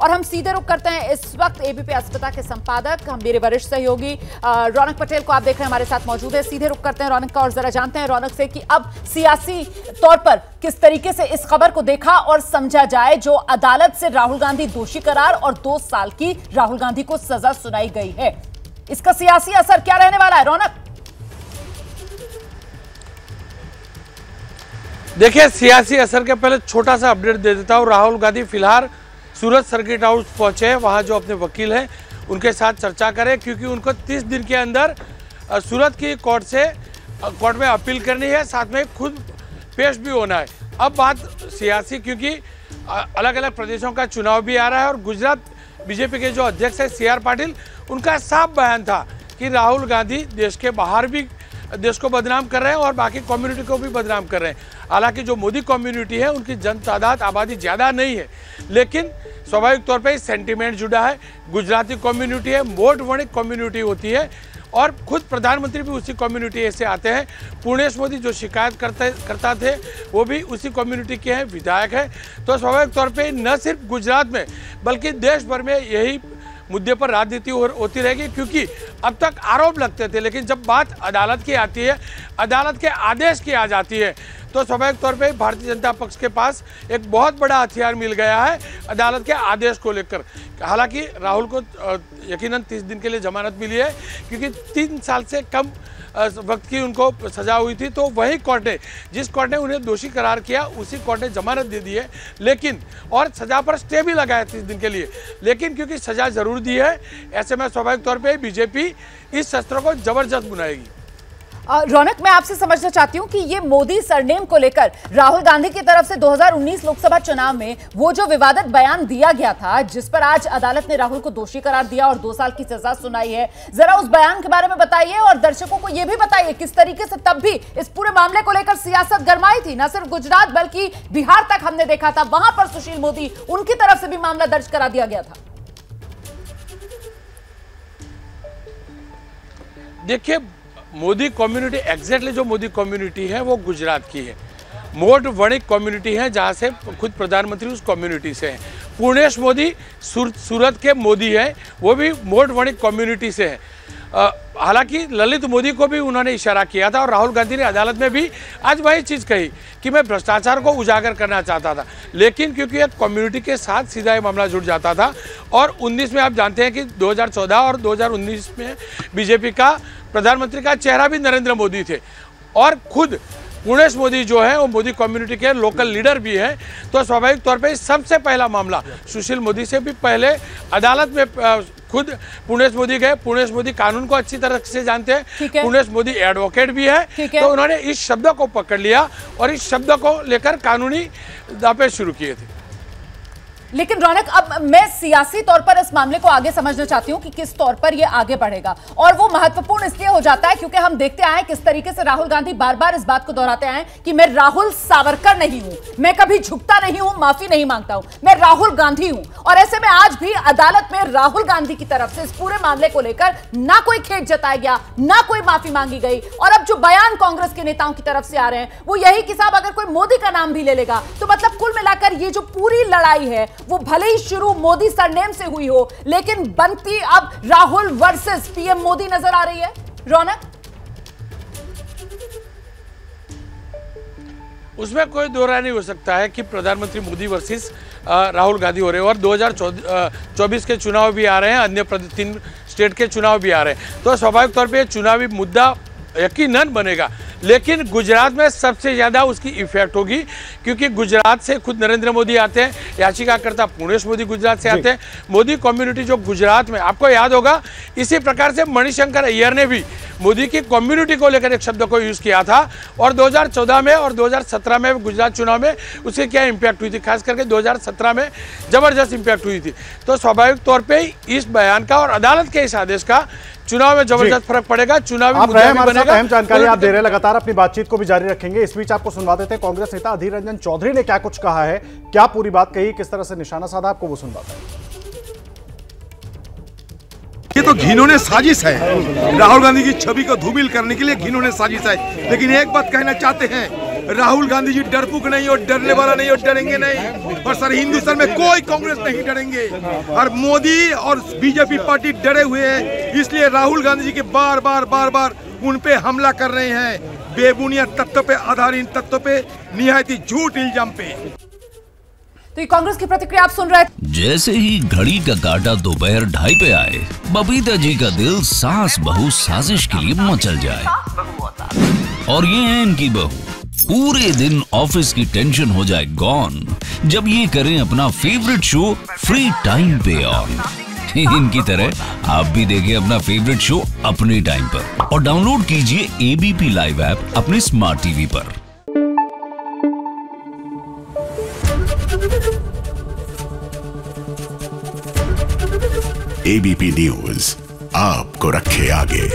और हम सीधे रुख करते हैं इस वक्त एबीपी अस्मिता के संपादक, हम मेरे वरिष्ठ सहयोगी रौनक पटेल को आप देख रहे हैं हमारे साथ मौजूद है। सीधे रुख करते हैं रौनक का और जरा जानते हैं रौनक से कि अब सियासी तौर पर किस तरीके से इस खबर को देखा और समझा जाए जो अदालत से राहुल गांधी दोषी करार और 2 साल की राहुल गांधी को सजा सुनाई गई है, इसका सियासी असर क्या रहने वाला है? रौनक, देखिए, सियासी असर के पहले छोटा सा अपडेट दे देता हूँ। राहुल गांधी फिलहाल सूरत सर्किट हाउस पहुंचे हैं, वहां जो अपने वकील हैं उनके साथ चर्चा करें, क्योंकि उनको 30 दिन के अंदर सूरत की कोर्ट में अपील करनी है, साथ में खुद पेश भी होना है। अब बात सियासी, क्योंकि अलग अलग प्रदेशों का चुनाव भी आ रहा है और गुजरात बीजेपी के जो अध्यक्ष है CR पाटिल, उनका साफ बयान था कि राहुल गांधी देश के बाहर भी देश को बदनाम कर रहे हैं और बाकी कम्युनिटी को भी बदनाम कर रहे हैं। हालांकि जो मोदी कम्युनिटी है उनकी जनतादाद आबादी ज़्यादा नहीं है, लेकिन स्वाभाविक तौर पे सेंटिमेंट जुड़ा है। गुजराती कम्युनिटी है, मोट वणिक कम्युनिटी होती है और खुद प्रधानमंत्री भी उसी कम्युनिटी से आते हैं। पूर्णेश मोदी जो शिकायत करता थे वो भी उसी कम्युनिटी के हैं, विधायक हैं। तो स्वाभाविक तौर पे न सिर्फ गुजरात में बल्कि देश भर में यही मुद्दे पर राजनीति होती रहेगी, क्योंकि अब तक आरोप लगते थे, लेकिन जब बात अदालत की आती है, अदालत के आदेश की आ जाती है, तो स्वाभाविक तौर पे भारतीय जनता पक्ष के पास एक बहुत बड़ा हथियार मिल गया है अदालत के आदेश को लेकर। हालांकि राहुल को यकीनन 30 दिन के लिए जमानत मिली है, क्योंकि 3 साल से कम वक्त की उनको सजा हुई थी। तो वही कोर्ट ने, जिस कोर्ट ने उन्हें दोषी करार किया, उसी कोर्ट ने जमानत दे दी है, लेकिन और सजा पर स्टे भी लगाया 30 दिन के लिए। लेकिन क्योंकि सजा जरूर दी है, ऐसे में स्वाभाविक तौर पे बीजेपी इस शस्त्र को जबरदस्त बुनाएगी। रौनक, मैं आपसे समझना चाहती हूं कि ये मोदी सरनेम को लेकर राहुल गांधी की तरफ से 2019 लोकसभा चुनाव में वो जो विवादित बयान दिया गया था, जिस पर आज अदालत ने राहुल को दोषी करार दिया और 2 साल की सजा सुनाई है, जरा उस बयान के बारे में बताइए और दर्शकों को यह भी बताइए किस तरीके से तब भी इस पूरे मामले को लेकर सियासत गरमाई थी। न सिर्फ गुजरात बल्कि बिहार तक हमने देखा था, वहां पर सुशील मोदी, उनकी तरफ से भी मामला दर्ज करा दिया गया था। देखिए, मोदी कम्युनिटी, एग्जैक्टली जो मोदी कम्युनिटी है वो गुजरात की है, मोट वणिक कम्युनिटी है, जहाँ से खुद प्रधानमंत्री उस कम्युनिटी से हैं। पूर्णेश मोदी सूरत के मोदी हैं, वो भी मोट वणिक कम्युनिटी से हैं। हालांकि ललित मोदी को भी उन्होंने इशारा किया था और राहुल गांधी ने अदालत में भी आज वही चीज़ कही कि मैं भ्रष्टाचार को उजागर करना चाहता था, लेकिन क्योंकि एक कम्युनिटी के साथ सीधा ये मामला जुड़ जाता था। और 19 में आप जानते हैं कि 2014 और 2019 में बीजेपी का प्रधानमंत्री का चेहरा भी नरेंद्र मोदी थे और खुद पूर्णेश मोदी जो है वो मोदी कम्युनिटी के लोकल लीडर भी हैं। तो स्वाभाविक तौर पे सबसे पहला मामला सुशील मोदी से भी पहले अदालत में खुद पूर्णेश मोदी गए। पूर्णेश मोदी कानून को अच्छी तरह से जानते हैं, पूर्णेश मोदी एडवोकेट भी है, तो उन्होंने इस शब्द को पकड़ लिया और इस शब्द को लेकर कानूनी दांव शुरू किए थे। लेकिन रौनक, अब मैं सियासी तौर पर इस मामले को आगे समझना चाहती हूं कि किस तौर पर यह आगे बढ़ेगा, और वो महत्वपूर्ण इसलिए हो जाता है क्योंकि हम देखते आए किस तरीके से राहुल गांधी बार बार इस बात को दोहराते आए कि मैं राहुल सावरकर नहीं हूं, मैं कभी झुकता नहीं हूं, माफी नहीं मांगता हूं, मैं राहुल गांधी हूं। और ऐसे में आज भी अदालत में राहुल गांधी की तरफ से इस पूरे मामले को लेकर ना कोई खेद जताया गया, ना कोई माफी मांगी गई। और अब जो बयान कांग्रेस के नेताओं की तरफ से आ रहे हैं वो यही कि साहब अगर कोई मोदी का नाम भी ले लेगा तो मतलब कुल मिलाकर ये जो पूरी लड़ाई है वो भले ही शुरू मोदी सरनेम से हुई हो, लेकिन बनती अब राहुल वर्सेस पीएम मोदी नजर आ रही है। रौनक, उसमें कोई दो राय नहीं हो सकता है कि प्रधानमंत्री मोदी वर्सेस राहुल गांधी हो रहे हैं और 2024 के चुनाव भी आ रहे हैं, अन्य 3 स्टेट के चुनाव भी आ रहे हैं। तो स्वाभाविक तौर पे चुनावी मुद्दा यकीनन बनेगा, लेकिन गुजरात में सबसे ज़्यादा उसकी इफेक्ट होगी, क्योंकि गुजरात से खुद नरेंद्र मोदी आते हैं, याचिकाकर्ता पूर्णेश मोदी गुजरात से आते हैं। मोदी कम्युनिटी जो गुजरात में, आपको याद होगा इसी प्रकार से मणिशंकर अय्यर ने भी मोदी की कम्युनिटी को लेकर एक शब्द को यूज़ किया था और 2014 में और 2017 में गुजरात चुनाव में उसकी क्या इम्पैक्ट हुई थी, खास करके 2017 में ज़बरदस्त इम्पैक्ट हुई थी। तो स्वाभाविक तौर पर इस बयान का और अदालत के इस आदेश का चुनाव में जबरदस्त फर्क पड़ेगा। चुनावी अहम जानकारी आप दे रहे हैं, लगातार अपनी बातचीत को भी जारी रखेंगे। इस बीच आपको सुनवा देते हैं कांग्रेस नेता अधीर रंजन चौधरी ने क्या कुछ कहा है, क्या पूरी बात कही, किस तरह से निशाना साधा, आपको वो सुनवाते हैं। ये तो घिनौने साजिश है, राहुल गांधी की छवि को धूमिल करने के लिए घिनौने साजिश है। लेकिन एक बात कहना चाहते हैं राहुल गांधी जी डरपुक नहीं और डरने वाला नहीं और डरेंगे नहीं। और सर हिंदुस्तान में कोई कांग्रेस नहीं डरेंगे और मोदी और बीजेपी पार्टी डरे हुए हैं, इसलिए राहुल गांधी जी के बार बार उन पे हमला कर रहे हैं, बेबुनियाद तथ्यों पे, आधारहीन तथ्यों पे, निहायती झूठ इल्जाम पे। तो ये कांग्रेस की प्रतिक्रिया आप सुन रहे थे। जैसे ही घड़ी का काटा दोपहर 2:30 पे आए, बबीता जी का दिल सास बहू साजिश के लिए मचल जाए। और ये है इनकी बहू, पूरे दिन ऑफिस की टेंशन हो जाए गॉन जब ये करें अपना फेवरेट शो फ्री टाइम पे ऑन। इनकी तरह आप भी देखें अपना फेवरेट शो अपने टाइम पर और डाउनलोड कीजिए एबीपी लाइव ऐप अपने स्मार्ट टीवी पर। एबीपी न्यूज आपको रखे आगे।